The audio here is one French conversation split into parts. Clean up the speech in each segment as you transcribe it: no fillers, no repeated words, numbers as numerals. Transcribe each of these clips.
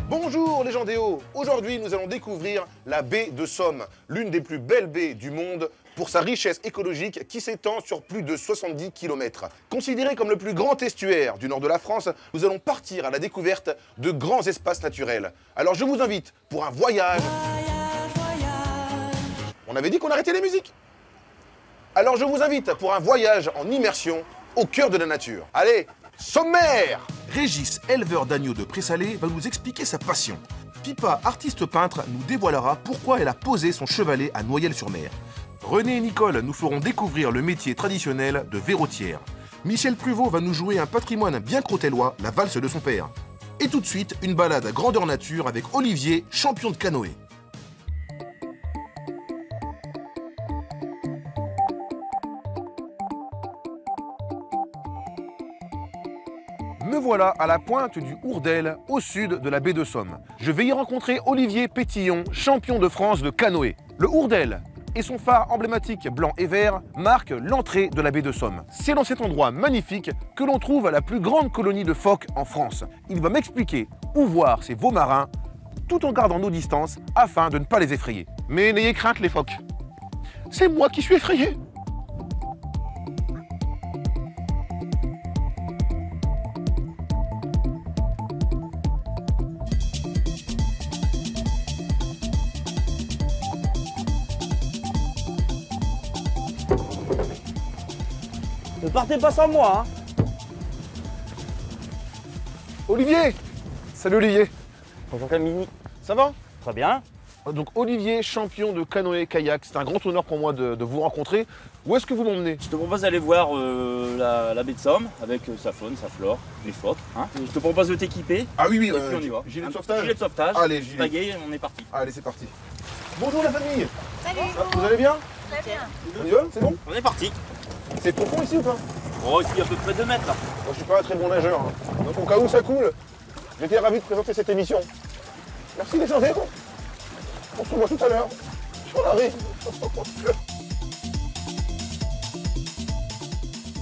Bonjour les gens des Hauts, aujourd'hui nous allons découvrir la baie de Somme, l'une des plus belles baies du monde pour sa richesse écologique qui s'étend sur plus de 70 km. Considérée comme le plus grand estuaire du nord de la France, nous allons partir à la découverte de grands espaces naturels. Alors je vous invite pour un voyage. On avait dit qu'on arrêtait les musiques. Alors je vous invite pour un voyage en immersion au cœur de la nature. Allez, sommaire! Régis, éleveur d'agneaux de Présalé, va nous expliquer sa passion. Pipa, artiste peintre, nous dévoilera pourquoi elle a posé son chevalet à Noyelles-sur-Mer. René et Nicole nous feront découvrir le métier traditionnel de verrotière. Michel Pruvot va nous jouer un patrimoine bien crotellois, la valse de son père. Et tout de suite, une balade à grandeur nature avec Olivier, champion de canoë. Me voilà à la pointe du Hourdel, au sud de la baie de Somme. Je vais y rencontrer Olivier Pétillon, champion de France de canoë. Le Hourdel et son phare emblématique blanc et vert marquent l'entrée de la baie de Somme. C'est dans cet endroit magnifique que l'on trouve la plus grande colonie de phoques en France. Il va m'expliquer où voir ces veaux marins, tout en gardant nos distances afin de ne pas les effrayer. Mais n'ayez crainte les phoques, c'est moi qui suis effrayé. Ne partez pas sans moi, hein. Olivier! Salut Olivier! Bonjour Camille. Ça va? Très bien. Donc Olivier, champion de canoë-kayak, c'est un grand honneur pour moi de vous rencontrer. Où est-ce que vous m'emmenez? Je te propose d'aller voir la baie de Somme avec sa faune, sa flore, les phoques. Hein. Je te propose de t'équiper. Ah oui, Et puis on y va. gilet de sauvetage? Gilet de sauvetage. Allez, gilet. Pagaie, on est parti. Allez, c'est parti. Bonjour la famille! Salut. Vous allez bien? Très bien. On y va? C'est bon? On est parti. C'est profond ici ou pas? Oh, ici à peu près 2 mètres là. Moi, je suis pas un très bon nageur. Hein. Donc au cas où ça coule, j'étais ravi de présenter cette émission. Merci les gens des Hauts. On se voit tout à l'heure. On arrive.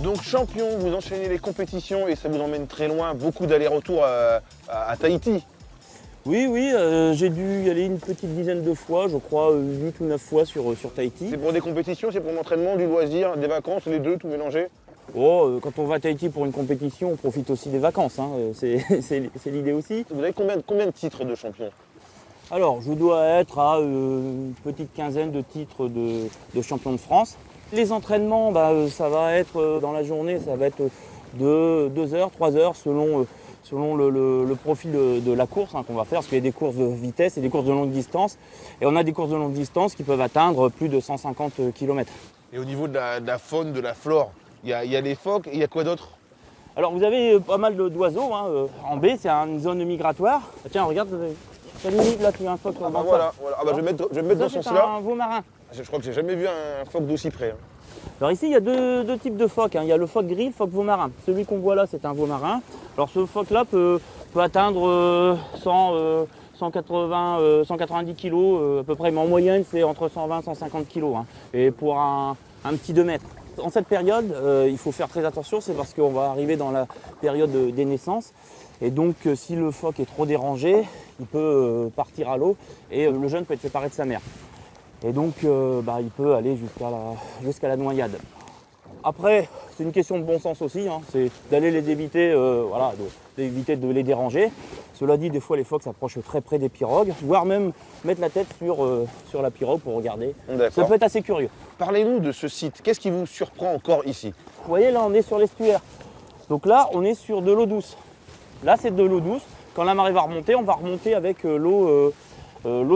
Donc champion, vous enchaînez les compétitions et ça vous emmène très loin, beaucoup d'allers-retours à Tahiti. Oui, j'ai dû y aller une petite dizaine de fois, je crois 8 ou 9 fois sur Tahiti. C'est pour des compétitions, c'est pour l'entraînement, du loisir, des vacances, les deux, tout mélangé? Oh, quand on va à Tahiti pour une compétition, on profite aussi des vacances, hein. C'est l'idée aussi. Vous avez combien de titres de champion? Alors, je dois être à une petite quinzaine de titres de champion de France. Les entraînements, ça va être dans la journée, ça va être de 2 heures, 3 heures selon le profil de la course qu'on va faire, parce qu'il y a des courses de vitesse et des courses de longue distance. Et on a des courses de longue distance qui peuvent atteindre plus de 150 km. Et au niveau de la faune, de la flore, il y a les phoques et il y a quoi d'autre? Alors vous avez pas mal d'oiseaux. En baie, c'est une zone migratoire. Ah, tiens, regarde, là tu as un phoque. Ah bah voilà. Ah bah je vais me mettre dans ce sens-là. C'est un veau marin. Je crois que j'ai jamais vu un phoque d'aussi près. Hein. Alors ici, il y a deux types de phoques. Il y a le phoque gris, le phoque veau marin. Celui qu'on voit là, c'est un veau marin. Alors ce phoque-là peut atteindre 190 kg à peu près, mais en moyenne, c'est entre 120 et 150 kg. Et pour un petit 2 mètres. En cette période, il faut faire très attention, c'est parce qu'on va arriver dans la période des naissances. Et donc, si le phoque est trop dérangé, il peut partir à l'eau et le jeune peut être séparé de sa mère. Et donc, il peut aller jusqu'à la noyade. Après, c'est une question de bon sens aussi, c'est d'aller les éviter, d'éviter de les déranger. Cela dit, des fois, les phoques s'approchent très près des pirogues, voire même mettre la tête sur la pirogue pour regarder. Ça peut être assez curieux. Parlez-nous de ce site. Qu'est-ce qui vous surprend encore ici? Vous voyez, là, on est sur l'estuaire. Donc là, on est sur de l'eau douce. Là, c'est de l'eau douce. Quand la marée va remonter, on va remonter avec l'eau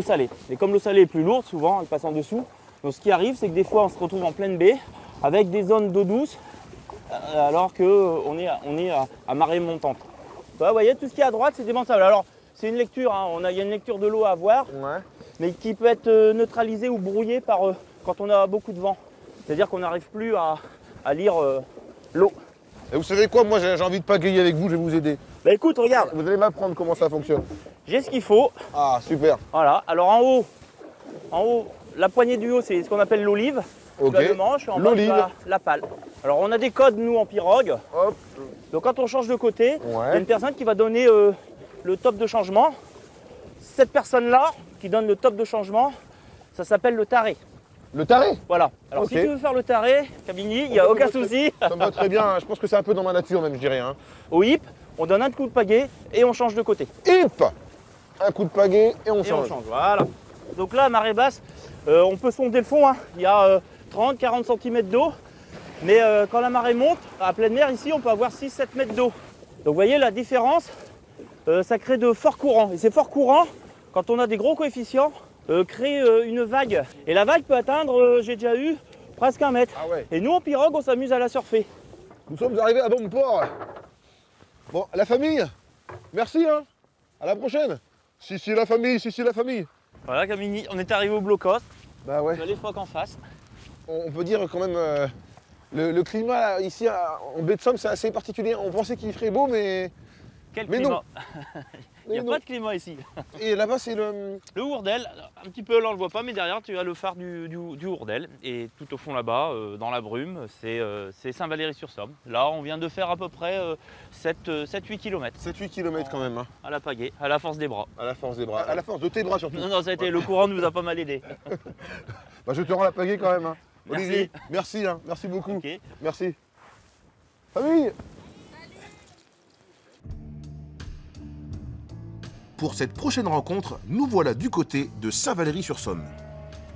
salée. Et comme l'eau salée est plus lourde, souvent, elle passe en dessous. Donc ce qui arrive, c'est que des fois, on se retrouve en pleine baie avec des zones d'eau douce alors qu'on est à marée montante. Bah, vous voyez, tout ce qui est à droite, c'est démontable. Alors, c'est une lecture, hein, il y a une lecture de l'eau à avoir, Ouais. mais qui peut être neutralisée ou brouillée par quand on a beaucoup de vent. C'est-à-dire qu'on n'arrive plus à lire l'eau. Et vous savez quoi, moi j'ai envie de pagayer avec vous, je vais vous aider. Bah écoute, regarde, Vous allez m'apprendre comment ça fonctionne. j'ai ce qu'il faut. Ah, super. Voilà, alors en haut, la poignée du haut, c'est ce qu'on appelle l'olive. Ok. Tu as le manche, et en bas, tu L'olive. as la pale. Alors on a des codes, nous, en pirogue. Hop. Donc quand on change de côté, il y a Ouais. une personne qui va donner le top de changement. Cette personne-là, qui donne le top de changement, ça s'appelle le taré. Le taré. Voilà. Alors Ok. si tu veux faire le taré, Camini, il n'y a aucun souci. Ça me va très bien, hein. Je pense que c'est un peu dans ma nature même, je dirais. Hein. Au hip, on donne un coup de pagaie et on change de côté. Hip. Un coup de pagaie et on Et on change. change, voilà. Donc là, à marée basse, on peut sonder le fond. Hein. Il y a 30-40 cm d'eau. Mais quand la marée monte, à pleine mer, ici, on peut avoir 6-7 mètres d'eau. Donc vous voyez la différence, ça crée de forts courants. Et ces forts courants, quand on a des gros coefficients, créent une vague. Et la vague peut atteindre, j'ai déjà eu, presque 1 mètre. Ah ouais. Et nous, en pirogue, on s'amuse à la surfer. Nous sommes arrivés à bon port. Bon, la famille, merci, hein. À la prochaine. Si, la famille, si, la famille. Voilà, Camini, on est arrivé au blocos. Bah ouais. On a les phoques en face. On peut dire quand même, le climat là, ici en baie de Somme, c'est assez particulier. On pensait qu'il ferait beau, mais Quel Mais climat. non. Il n'y a non. pas de climat ici. Et là-bas, c'est le... Le Hourdel, un petit peu là on le voit pas, mais derrière tu as le phare du Hourdel. Et tout au fond là-bas, dans la brume, c'est Saint-Valery-sur-Somme. Là on vient de faire à peu près 7-8 km 7-8 km quand même, hein, à la pagaie, à la force des bras. à la force des bras. À la force de tes bras surtout. Non, ça a été, le courant nous a pas mal aidé. Bah, je te rends la pagaie quand même. Hein. Merci. Olivier, merci, hein, merci beaucoup. Ok. Merci. Famille. Pour cette prochaine rencontre, nous voilà du côté de Saint-Valery-sur-Somme.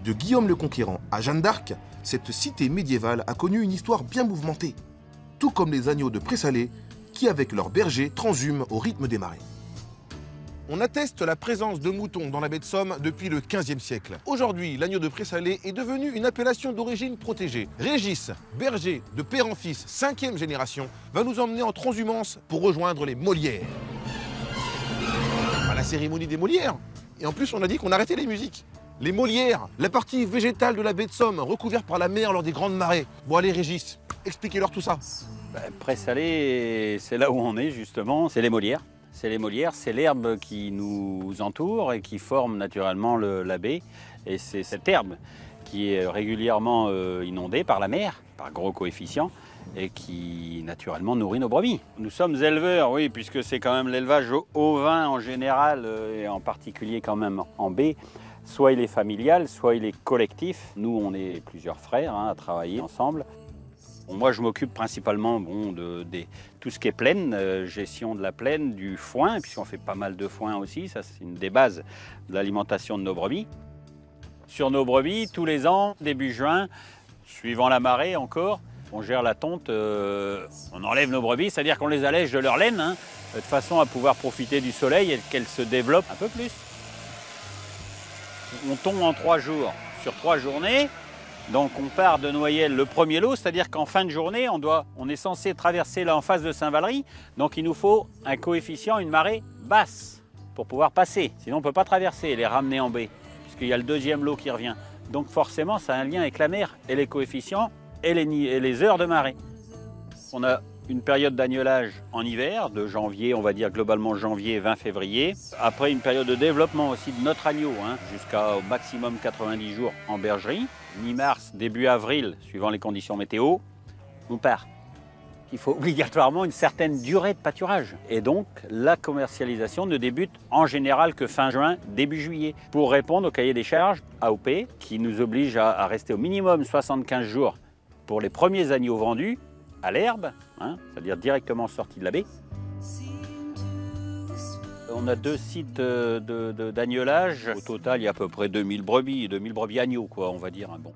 De Guillaume le Conquérant à Jeanne d'Arc, cette cité médiévale a connu une histoire bien mouvementée, tout comme les agneaux de Pressalé, qui avec leurs bergers transhument au rythme des marées. On atteste la présence de moutons dans la baie de Somme depuis le XVe siècle. Aujourd'hui, l'agneau de Pressalé est devenu une appellation d'origine protégée. Régis, berger de père en fils, 5e génération, va nous emmener en transhumance pour rejoindre les Molières. À la cérémonie des Molières. Et en plus, on a dit qu'on arrêtait les musiques. Les Molières, la partie végétale de la baie de Somme, recouverte par la mer lors des grandes marées. Bon, allez, Régis, expliquez-leur tout ça. Pressalé, c'est là où on est justement, c'est les Molières. C'est les Molières, c'est l'herbe qui nous entoure et qui forme naturellement la baie. Et c'est cette herbe qui est régulièrement inondée par la mer, par gros coefficients, et qui naturellement nourrit nos brebis. Nous sommes éleveurs, oui, puisque c'est quand même l'élevage au vin en général, et en particulier quand même en baie. Soit il est familial, soit il est collectif. Nous, on est plusieurs frères à travailler ensemble. Bon, moi, je m'occupe principalement de tout ce qui est plaine, gestion de la plaine, du foin, puisqu'on fait pas mal de foin aussi. Ça, c'est une des bases de l'alimentation de nos brebis. Sur nos brebis, tous les ans, début juin, suivant la marée encore, on gère la tonte, on enlève nos brebis, c'est-à-dire qu'on les allège de leur laine, de façon à pouvoir profiter du soleil et qu'elles se développent un peu plus. On tombe en 3 jours, sur 3 journées. Donc on part de Noyelles le premier lot, c'est-à-dire qu'en fin de journée, on est censé traverser là en face de Saint-Valery. Donc il nous faut un coefficient, une marée basse pour pouvoir passer. Sinon on ne peut pas traverser et les ramener en baie, puisqu'il y a le deuxième lot qui revient. Donc forcément ça a un lien avec la mer et les coefficients et les heures de marée. On a une période d'agnelage en hiver, de janvier, on va dire globalement janvier, 20 février. Après une période de développement aussi de notre agneau, jusqu'à au maximum 90 jours en bergerie. Mi-mars, début avril, suivant les conditions météo, on part. Il faut obligatoirement une certaine durée de pâturage. Et donc, la commercialisation ne débute en général que fin juin, début juillet, pour répondre au cahier des charges AOP, qui nous oblige à rester au minimum 75 jours pour les premiers agneaux vendus à l'herbe, c'est-à-dire directement sortis de la baie. On a 2 sites d'agnelage. Au total, il y a à peu près 2000 brebis agneaux, quoi, on va dire. Bon.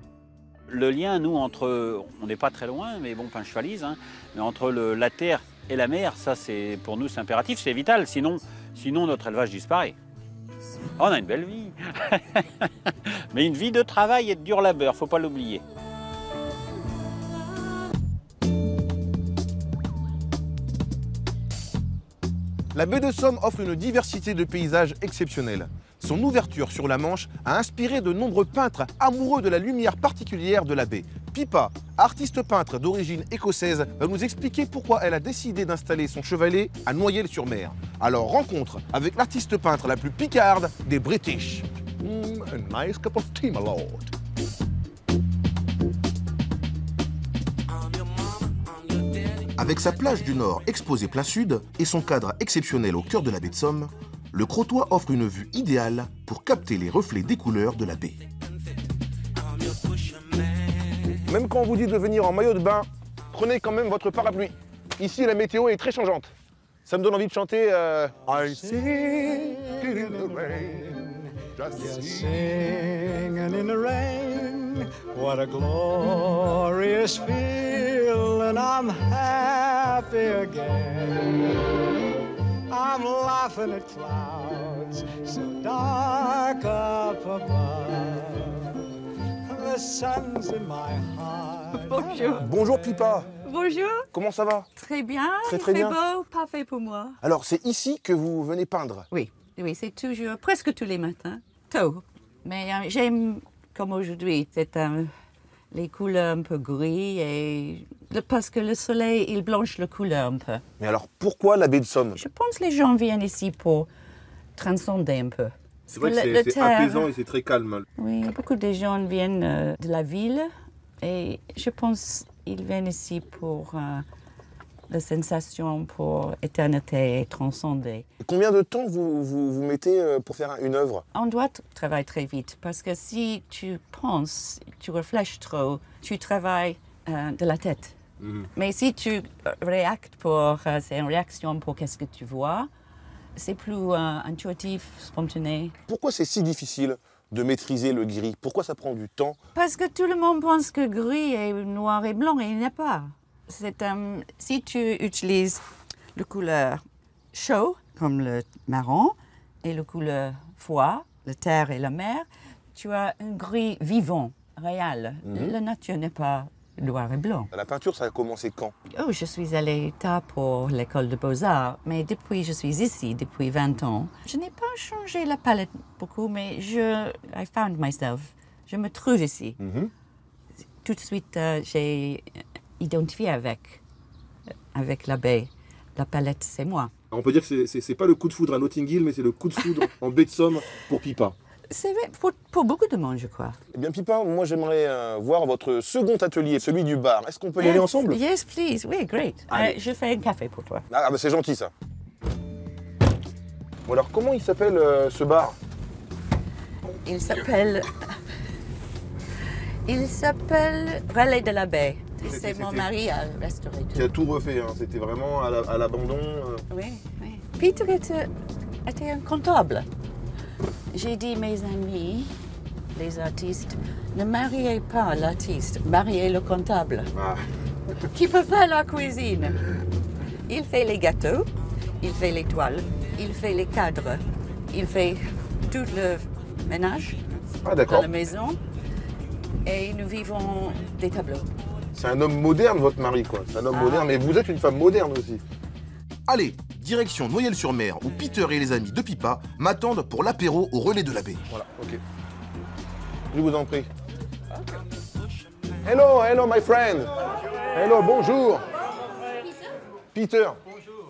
Le lien, nous, on n'est pas très loin, mais bon, Pinchevalise, mais entre la terre et la mer, ça, pour nous, c'est impératif, c'est vital. Sinon, notre élevage disparaît. On a une belle vie. Mais une vie de travail et de dur labeur, faut pas l'oublier. La baie de Somme offre une diversité de paysages exceptionnels. Son ouverture sur la Manche a inspiré de nombreux peintres amoureux de la lumière particulière de la baie. Pippa, artiste peintre d'origine écossaise, va nous expliquer pourquoi elle a décidé d'installer son chevalet à Noyelles-sur-Mer. Alors rencontre avec l'artiste peintre la plus picarde des British. A nice cup of tea, my lord. Avec sa plage du Nord exposée plein sud et son cadre exceptionnel au cœur de la baie de Somme, le Crotoy offre une vue idéale pour capter les reflets des couleurs de la baie. Même quand on vous dit de venir en maillot de bain, prenez quand même votre parapluie. Ici, la météo est très changeante. Ça me donne envie de chanter I sing in the rain, just Singing in the rain, what a glorious feeling, I'm happy again. I'm laughing at clouds so dark up above. The sun's in my heart. Bonjour. Bonjour Pippa, Bonjour. comment ça va? Très bien. Très, Il très fait bien. beau, parfait pour moi. Alors, c'est ici que vous venez peindre. Oui, oui, c'est toujours, presque tous les matins, tôt. Mais j'aime, comme aujourd'hui, c'est les couleurs un peu gris et parce que le soleil, il blanche la couleur un peu. Mais alors, pourquoi la baie de Somme? Je pense que les gens viennent ici pour transcender un peu. C'est vrai Parce que le c'est terre- apaisant et c'est très calme. Oui, beaucoup de gens viennent de la ville et je pense qu'ils viennent ici pour la sensation, pour éternité et transcender. Combien de temps vous mettez pour faire une œuvre? On doit travailler très vite parce que si tu penses, tu réfléchis trop, tu travailles de la tête. Mais si tu réactes c'est une réaction pour qu'est-ce que tu vois, c'est plus intuitif, spontané. Pourquoi c'est si difficile de maîtriser le gris? Pourquoi ça prend du temps? Parce que tout le monde pense que gris est noir et blanc et il n'y a pas. Si tu utilises le couleur chaud, comme le marron, et le couleur froid, la terre et la mer, tu as un gris vivant, réel. La nature n'est pas noir et blanc. La peinture, ça a commencé quand? Oh, je suis allée tard pour l'école de beaux-arts, mais depuis je suis ici, depuis 20 ans. Je n'ai pas changé la palette beaucoup, mais I found myself. Je me trouve ici. Tout de suite, j'ai identifié avec la baie. La palette, c'est moi. On peut dire que c'est pas le coup de foudre à Notting Hill, mais c'est le coup de foudre en baie de Somme pour Pippa. C'est vrai, pour beaucoup de monde, je crois. Eh bien, Pippa, moi, j'aimerais voir votre second atelier, celui du bar. Est-ce qu'on peut y aller ensemble? Yes, please. Oui, great. Allez. Je fais un café pour toi. Ah, bah c'est gentil, ça. Bon, alors, comment il s'appelle ce bar? Il s'appelle Relais de la Baie. C'est mon mari à restaurer tout. Qui a tout refait, hein. C'était vraiment à l'abandon. Oui, oui. Peter était un comptable. J'ai dit mes amis, les artistes, ne mariez pas l'artiste, mariez le comptable. Ah. Qui peut faire la cuisine. Il fait les gâteaux, il fait les toiles, il fait les cadres, il fait tout le ménage Ah, dans d'accord. la maison et nous vivons des tableaux. C'est un homme moderne, votre mari, quoi. C'est un homme moderne, mais vous êtes une femme moderne aussi. Allez, direction Noyelles-sur-Mer, où Peter et les amis de Pippa m'attendent pour l'apéro au relais de la baie. Voilà, ok. Je vous en prie. Hello, hello, my friend. Hello, bonjour. Peter.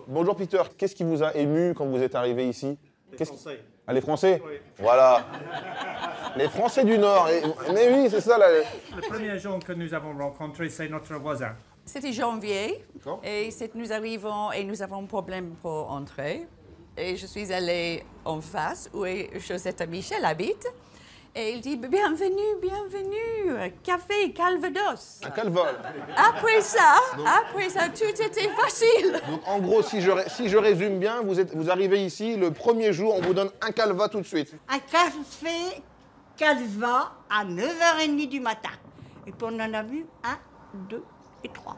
Bonjour, Peter. Qu'est-ce qui vous a ému quand vous êtes arrivé ici? Les Français. Ah, les Français? Oui. Voilà. Les Français du Nord. Mais oui, c'est ça, là. Le premier jour que nous avons rencontré, c'est notre voisin. C'était janvier D'accord. et nous arrivons et nous avons un problème pour entrer. Et je suis allée en face où Josette Michel habite. Et il dit bienvenue, bienvenue, café Calvados. Un calval. Après ça, tout était facile. Donc, en gros, si je résume bien, vous arrivez ici, le premier jour, on vous donne un calva tout de suite. Un café Calva à 9h30 du matin. Et puis on en a vu 1, 2 et 3.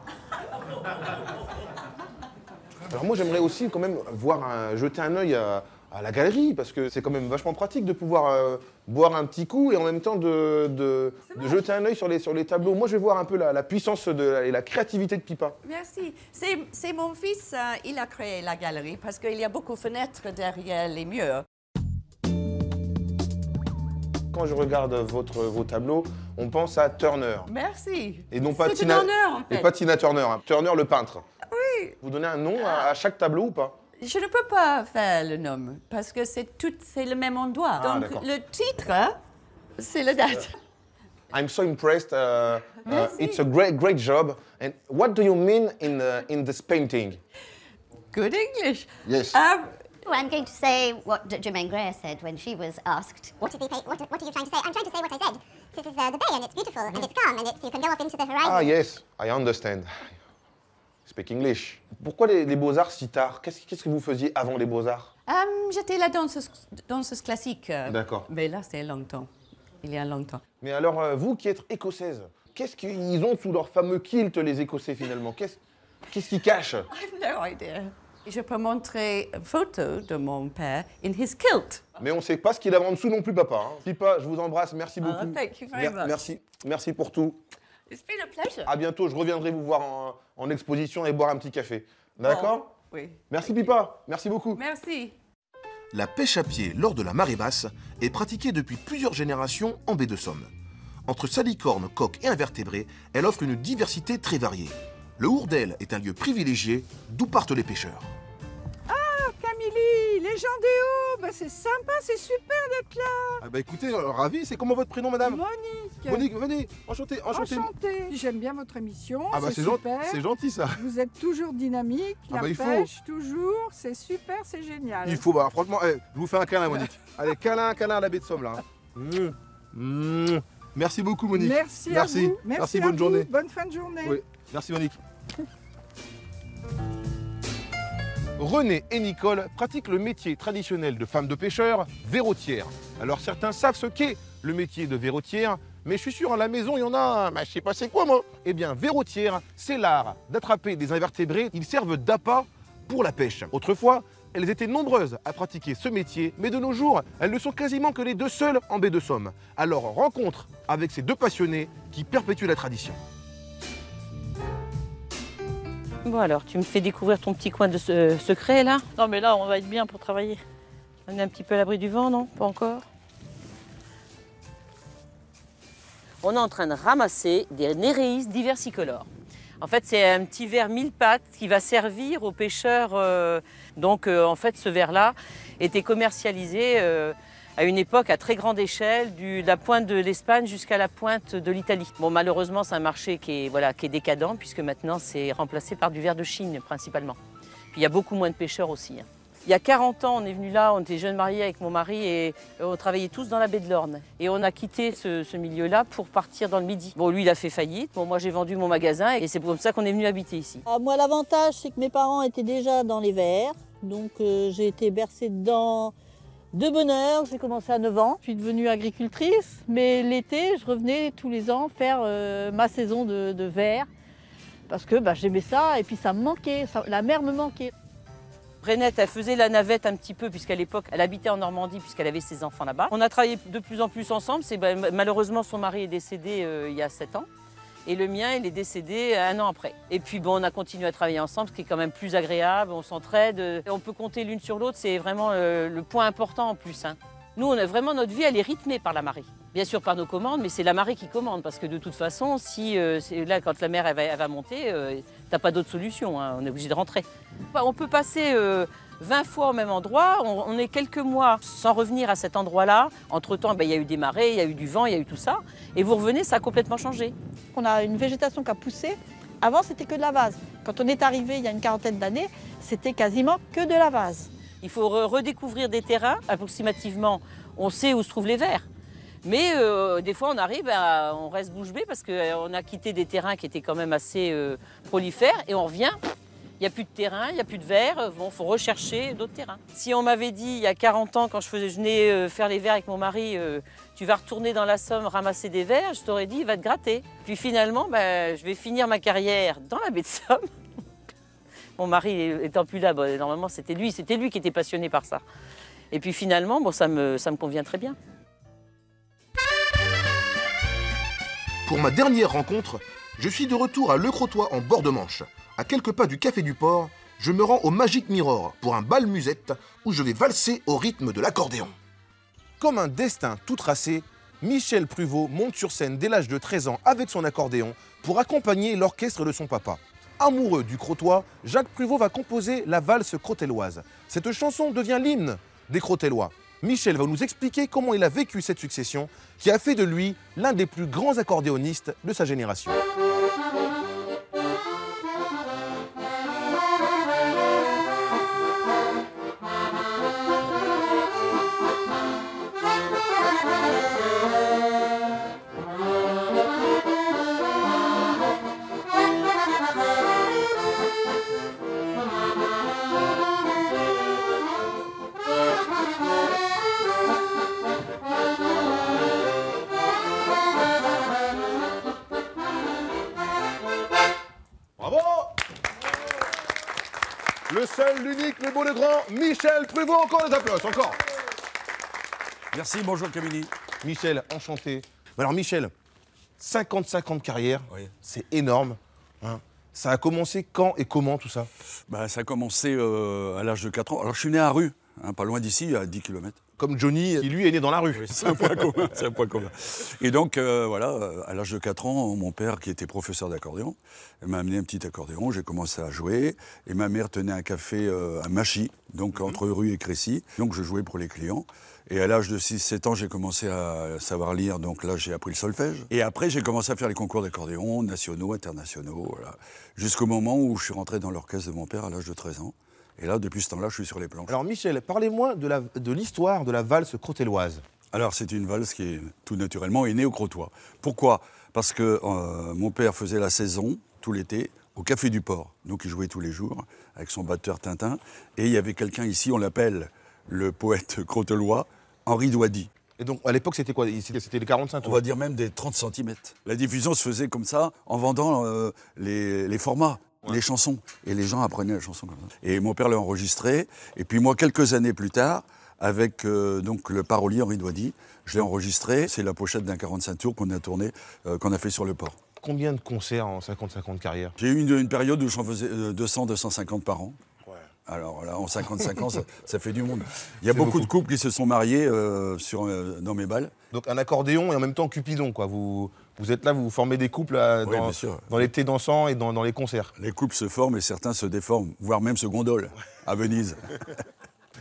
Alors moi, j'aimerais aussi quand même jeter un œil à À la galerie, parce que c'est quand même vachement pratique de pouvoir boire un petit coup et en même temps de jeter un œil sur les tableaux. Moi, je vais voir un peu la puissance et la créativité de Pipa. Merci. C'est mon fils, il a créé la galerie parce qu'il y a beaucoup de fenêtres derrière les murs. Quand je regarde vos tableaux, on pense à Turner. Merci. Et non pas C'est un honneur, en fait. Et pas Tina Turner, hein. Turner le peintre. Oui. Vous donnez un nom à chaque tableau ou pas? Je ne peux pas faire le nom parce que c'est le même endroit. Ah, Donc le titre, c'est la date. I'm so impressed. Merci. It's a great job. And what do you mean in this painting? Good English. Yes. Well, I'm going to say what Germaine Greer said when she was asked, what are you trying to say? I'm trying to say what I said. This is the bay, and it's beautiful, and it's calm, and you can go off into the horizon. Ah yes, I understand. Speak English. Pourquoi les beaux-arts si tard? Qu'est-ce que vous faisiez avant les beaux-arts? J'étais la danseuse classique. D'accord. Mais là, c'est longtemps. Il y a longtemps. Mais alors, vous qui êtes écossaise, qu'est-ce qu'ils ont sous leur fameux kilt, les Écossais, finalement? Qu'est-ce qu'ils cachent? I have no idea. Je peux montrer une photo de mon père in his kilt. Mais on ne sait pas ce qu'il a en dessous non plus, papa. Hein. Pipa, je vous embrasse, merci beaucoup. Thank you very much. Merci pour tout. It's been a pleasure. À bientôt, je reviendrai vous voir en exposition et boire un petit café. D'accord? Oui. Merci Pipa, merci beaucoup. Merci. La pêche à pied lors de la marée basse est pratiquée depuis plusieurs générations en baie de Somme. Entre salicornes, coques et invertébrés, elle offre une diversité très variée. Le Hourdel est un lieu privilégié d'où partent les pêcheurs. Camille, les gens des Hauts, bah c'est sympa, c'est super d'être là. Ah bah écoutez, ravi, c'est comment votre prénom madame? Monique. Monique, venez, enchanté. Enchantée. J'aime bien votre émission, Ah bah c'est c'est super. gentil ça. Vous êtes toujours dynamique, Ah la bah, il faut. pêche toujours, c'est super, c'est génial. Il faut, bah franchement, je vous fais un câlin Monique. Allez, câlin à la baie de Somme là. Merci beaucoup Monique. Merci à vous. Merci, à bonne vous. journée. Bonne fin de journée. Oui, merci Monique. René et Nicole pratiquent le métier traditionnel de femme de pêcheur, verrotière. Alors certains savent ce qu'est le métier de verrotière, mais je suis sûr à la maison il y en a, je sais pas c'est quoi moi. Eh bien verrotière, c'est l'art d'attraper des invertébrés. Ils servent d'appât pour la pêche. Autrefois, elles étaient nombreuses à pratiquer ce métier, mais de nos jours, elles ne sont quasiment que les deux seules en baie de Somme. Alors rencontre avec ces deux passionnés qui perpétuent la tradition. Bon alors, tu me fais découvrir ton petit coin de secret là? Non mais là, on va être bien pour travailler. On est un petit peu à l'abri du vent, non? Pas encore. On est en train de ramasser des Néréis diversicolores. En fait, c'est un petit ver mille pattes qui va servir aux pêcheurs. En fait, ce ver-là était commercialisé à une époque à très grande échelle, de la pointe de l'Espagne jusqu'à la pointe de l'Italie. Bon, malheureusement, c'est un marché qui est décadent, puisque maintenant, c'est remplacé par du ver de Chine, principalement. Puis il y a beaucoup moins de pêcheurs aussi. Il y a 40 ans, on est venu là, on était jeunes mariés avec mon mari et on travaillait tous dans la baie de l'Orne. Et on a quitté ce milieu-là pour partir dans le Midi. Bon, lui, il a fait faillite. Bon, moi, j'ai vendu mon magasin et c'est comme ça qu'on est venu habiter ici. Moi, l'avantage, c'est que mes parents étaient déjà dans les vers. Donc, j'ai été bercée dedans de bonne heure. J'ai commencé à 9 ans. Je suis devenue agricultrice. Mais l'été, je revenais tous les ans faire ma saison de vers. Parce que j'aimais ça et puis ça me manquait. La mer me manquait. Brenette, elle faisait la navette un petit peu, puisqu'à l'époque, elle habitait en Normandie, puisqu'elle avait ses enfants là-bas. On a travaillé de plus en plus ensemble. Malheureusement, son mari est décédé il y a 7 ans. Et le mien, il est décédé 1 an après. Et puis, on a continué à travailler ensemble, ce qui est quand même plus agréable. On s'entraide. On peut compter l'une sur l'autre. C'est vraiment le point important en plus. Hein. Nous, on a vraiment notre vie, elle est rythmée par la marée. Bien sûr par nos commandes, mais c'est la marée qui commande. Parce que de toute façon, là, quand la mer elle va monter, t'as pas d'autre solution. Hein, on est obligé de rentrer. On peut passer 20 fois au même endroit. On est quelques mois sans revenir à cet endroit-là. Entre-temps, il y a eu des marées, il y a eu du vent, il y a eu tout ça. Et vous revenez, ça a complètement changé. On a une végétation qui a poussé. Avant, c'était que de la vase. Quand on est arrivé il y a une quarantaine d'années, c'était quasiment que de la vase. Il faut redécouvrir des terrains. Approximativement, on sait où se trouvent les vers. Mais des fois, on arrive, on reste bouche bée parce qu'on a quitté des terrains qui étaient quand même assez prolifères et on revient. Il n'y a plus de terrain, il n'y a plus de vers, il faut rechercher d'autres terrains. Si on m'avait dit il y a 40 ans, quand je venais faire les vers avec mon mari, tu vas retourner dans la Somme ramasser des vers, je t'aurais dit il va te gratter. Puis finalement, je vais finir ma carrière dans la baie de Somme. Mon mari étant plus là, normalement c'était lui qui était passionné par ça. Et puis finalement, bon, ça me convient très bien. Pour ma dernière rencontre, je suis de retour à Le Crotoy en bord de Manche. À quelques pas du Café du Port, je me rends au Magic Mirror pour un bal musette où je vais valser au rythme de l'accordéon. Comme un destin tout tracé, Michel Pruvot monte sur scène dès l'âge de 13 ans avec son accordéon pour accompagner l'orchestre de son papa. Amoureux du Crotoy, Jacques Pruvot va composer la valse crotelloise. Cette chanson devient l'hymne des Crotellois. Michel va nous expliquer comment il a vécu cette succession qui a fait de lui l'un des plus grands accordéonistes de sa génération. Le seul, l'unique, le beau, le grand, Michel Pruvot. Encore des applaudissements, encore. Merci, bonjour Camille. Michel, enchanté. Alors Michel, 55 ans de carrière, oui. C'est énorme. Hein. Ça a commencé quand et comment tout ça? Ça a commencé à l'âge de 4 ans. Alors je suis né à Rue, hein, pas loin d'ici, à 10 km. Comme Johnny, qui lui est né dans la rue. Oui, c'est un point commun, c'est un point commun. Et donc, voilà, à l'âge de 4 ans, mon père, qui était professeur d'accordéon, m'a amené un petit accordéon, j'ai commencé à jouer, et ma mère tenait un café à Machy, donc entre Rue et Crécy, donc je jouais pour les clients. Et à l'âge de 6-7 ans, j'ai commencé à savoir lire, donc là, j'ai appris le solfège. Et après, j'ai commencé à faire les concours d'accordéon, nationaux, internationaux, voilà, jusqu'au moment où je suis rentré dans l'orchestre de mon père à l'âge de 13 ans. Et là, depuis ce temps-là, je suis sur les planches. Alors Michel, parlez-moi de l'histoire de la valse crotelloise. Alors c'est une valse qui, tout naturellement, est née au Crotoy. Pourquoi? Parce que mon père faisait la saison, tout l'été, au Café du Port. Donc il jouait tous les jours, avec son batteur Tintin. Et il y avait quelqu'un ici, on l'appelle le poète crotellois, Henri Douady. Et donc à l'époque, c'était quoi? C'était les 45 tours? On va dire même des 30 cm. La diffusion se faisait comme ça, en vendant les formats. Ouais. Les chansons, et les gens apprenaient la chanson comme ça. Et mon père l'a enregistré, et puis moi, quelques années plus tard, avec donc le parolier Henri Douady, je l'ai enregistré. C'est la pochette d'un 45 tours qu'on a tourné, qu'on a fait sur le port. Combien de concerts en 55 ans de carrière? J'ai eu une période où j'en faisais 200-250 par an. Ouais. Alors là, en 55 ans, ça fait du monde. Il y a beaucoup de couples qui se sont mariés dans mes balles. Donc un accordéon et en même temps Cupidon, quoi. Vous êtes là, vous formez des couples dans l'été dansant et dans les concerts. Les couples se forment et certains se déforment, voire même se gondolent à Venise.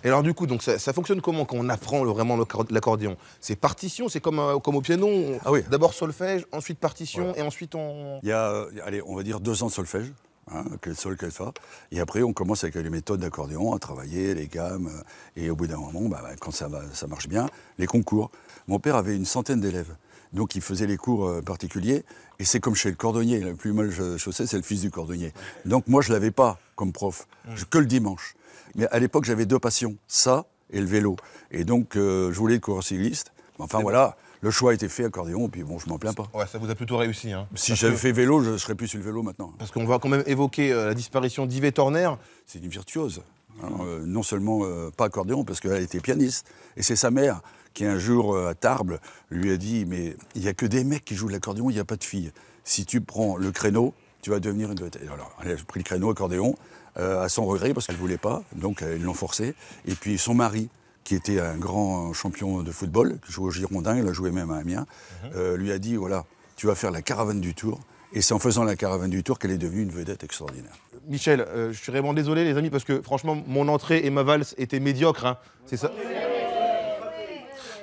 Et alors du coup, donc ça fonctionne comment quand on apprend vraiment l'accordéon? C'est partition, c'est comme au piano. Ah oui. D'abord solfège, ensuite partition, et ensuite on... Il y a, allez, on va dire 2 ans de solfège. Hein, quel sol, quel fa. Et après, on commence avec les méthodes d'accordéon, à travailler les gammes. Et au bout d'un moment, quand ça marche bien, les concours. Mon père avait une centaine d'élèves. Donc il faisait les cours particuliers. Et c'est comme chez le cordonnier. Le plus mal chaussé, c'est le fils du cordonnier. Donc moi, je ne l'avais pas comme prof, que le dimanche. Mais à l'époque, j'avais 2 passions, ça et le vélo. Et donc, je voulais être coureur cycliste. Enfin voilà, le choix a été fait, accordéon, puis bon, je m'en plains pas. Ouais, ça vous a plutôt réussi. Hein. Si j'avais fait vélo, je ne serais plus sur le vélo maintenant. Parce qu'on va quand même évoquer la disparition d'Yvette Horner. C'est une virtuose. Hein, non seulement pas accordéon, parce qu'elle était pianiste. Et c'est sa mère qui, un jour, à Tarbes, lui a dit « Mais il n'y a que des mecs qui jouent de l'accordéon, il n'y a pas de filles. Si tu prends le créneau, tu vas devenir une vedette. » Alors, elle a pris le créneau accordéon, à son regret, parce qu'elle ne voulait pas. Donc, ils l'ont forcé. Et puis, son mari, qui était un grand champion de football, qui jouait au Girondin, il a joué même à Amiens, lui a dit, voilà, tu vas faire la caravane du Tour. Et c'est en faisant la caravane du Tour qu'elle est devenue une vedette extraordinaire. Michel, je suis vraiment désolé les amis, parce que franchement, mon entrée et ma valse étaient médiocres. Hein. C'est ça.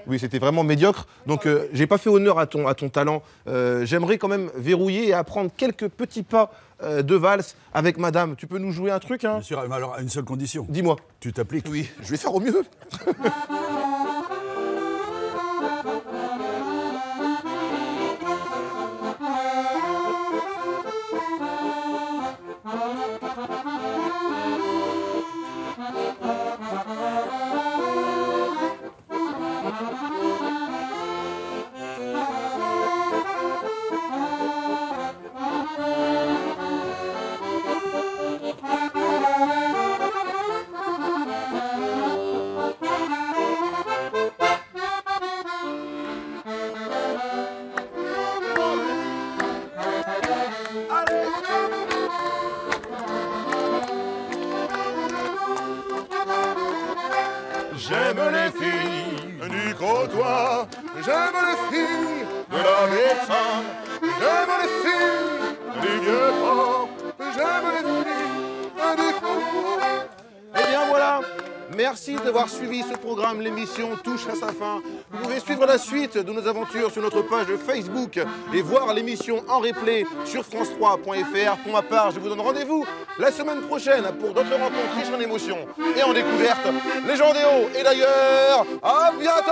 Oui, c'était vraiment médiocre. Donc, j'ai pas fait honneur à ton talent. J'aimerais quand même verrouiller et apprendre quelques petits pas de valse avec madame. Tu peux nous jouer un truc, hein? Bien sûr, mais alors à une seule condition. Dis-moi. Tu t'appliques. Oui, je vais faire au mieux. J'aime les filles du trottoir, j'aime les filles de la médecine, j'aime les filles du vieux port, j'aime les filles du concours. Eh bien voilà, merci d'avoir suivi ce programme. L'émission touche à sa fin. Vous pouvez suivre la suite de nos aventures sur notre page Facebook et voir l'émission en replay sur france3.fr. Pour ma part, je vous donne rendez-vous la semaine prochaine pour d'autres rencontres riches en émotions et en découvertes. Les gens des hauts et d'ailleurs, à bientôt!